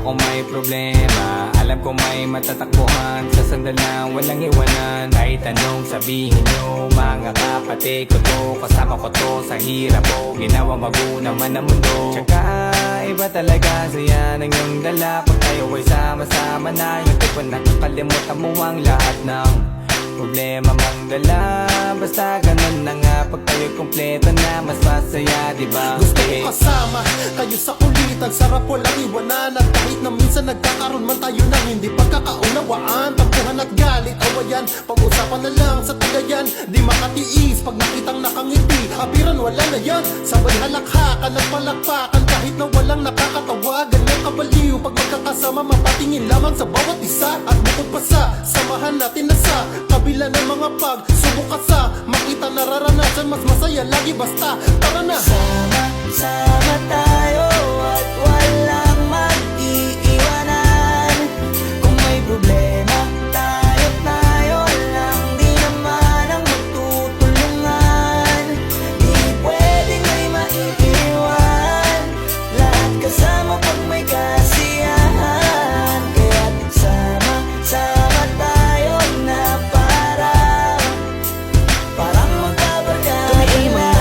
kung may problema. Alam ko may matatakbuhan sa sandal na walang iwanan. Kahit anong sabihin nyo, mga kapatid ko to, kasama ko to sa hirap ko, ginawa mago naman ang mundo. Tsaka iba talaga saya ng iyong dala pag tayo ay sama-sama na. Yung tipo nakakalimutan mo ang lahat ng problema mang dala. Basta ganun na nga, pag tayo kompleto na, mas masaya, diba? Gusto ko kasama kayo sa kulitan, sarap walang iwanan. At kahit na minsan nagkakaroon man tayo ng hindi pagkakaunawaan, tampuhan at galit, awayan, pag-usapan na lang sa tagayan. Di makatiis pag nakitang nakangiti, abiran wala na yan. Sabay halakhakan at palakpakan kahit na walang nakakatawa. Ganyan kabaliw pag magkakasama, mapatingin lamang sa bawat isa. At bukod pa sa samahan natin na sa kabila ng mga pagsubok ka sa makita nararanasan, mas masaya lagi basta tara na. Sama tayo at walang mag-iiwanan. Kung may problema, tayo lang, di naman ang magtutulungan. Di pwedeng may maiiwan, lahat kasama pag may kasiyahan. Kaya't sama tayo na parang magkabarkada na.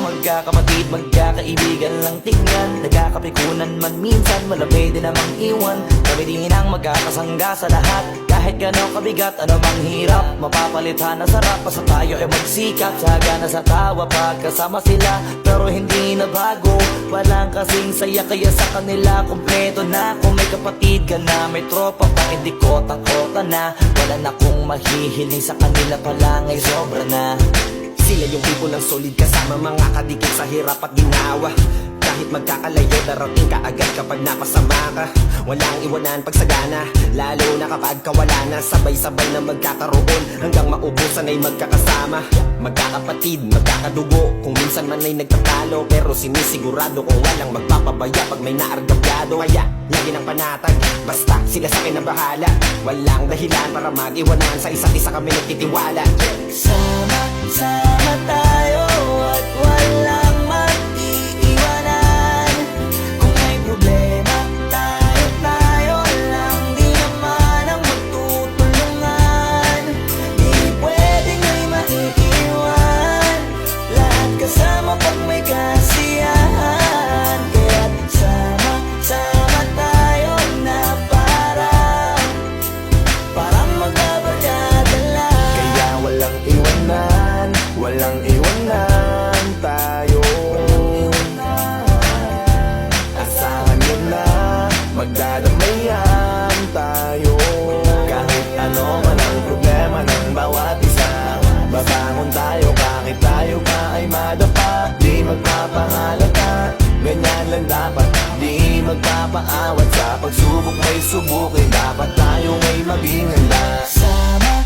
Magkakapatid, magkakaibigan lang tingnan, nagkakapikunan man minsan, malapit din namang iwan. Kami din ang magkakasangga sa lahat, kahit gano'ng kabigat, ano mang hirap, mapapalitan na sarap. Basta tayo ay magsikap, tsaga na sa tawa pagkasama sila. Pero hindi na bago, walang kasing saya, kaya sa kanila kompleto na. Kung may kapatid ka na, may tropa pa, hindi kotang-kota na. Wala na kong mahihiling sa kanila pa lang ay sobra na. Sila yung tipo ng solid kasama, mga kadikit sa hirap at ginawa. Kahit magkakalayo, darating ka agad kapag napasama ka. Walang iwanan pag sagana, lalo na kapag kawala na. Sabay-sabay na magkakaroon, hanggang maubusan ay magkakasama. Magkakapatid, magkakadugo, kung minsan man ay nagtatalo, pero sinisigurado kung walang magpapabaya pag may naargabyado. Kaya lagi ng panatag, basta sila sa akin na bahala. Walang dahilan para mag-iwanan, sa isa't isa kami nagtitiwala. Sama tayo at walang mag-iiwanan. Kung may problema, tayo lang, di naman ang magtutulungan. Di pwedeng may maiiwan, lahat kasama pag may kasiyahan. Kaya't sama tayo na parang magbabarkada lang. Kaya walang iwanan, walang iwanan tayo. Asahan nyo na, magdadamayan tayo. Kahit ano man ang problema ng bawat isa, babangon tayo kahit tayo pa ay madapa. Di magpapahalata, ganyan lang dapat. Di magpapaawat sa pagsubok, may subukin. Dapat tayo may maging handa. Sama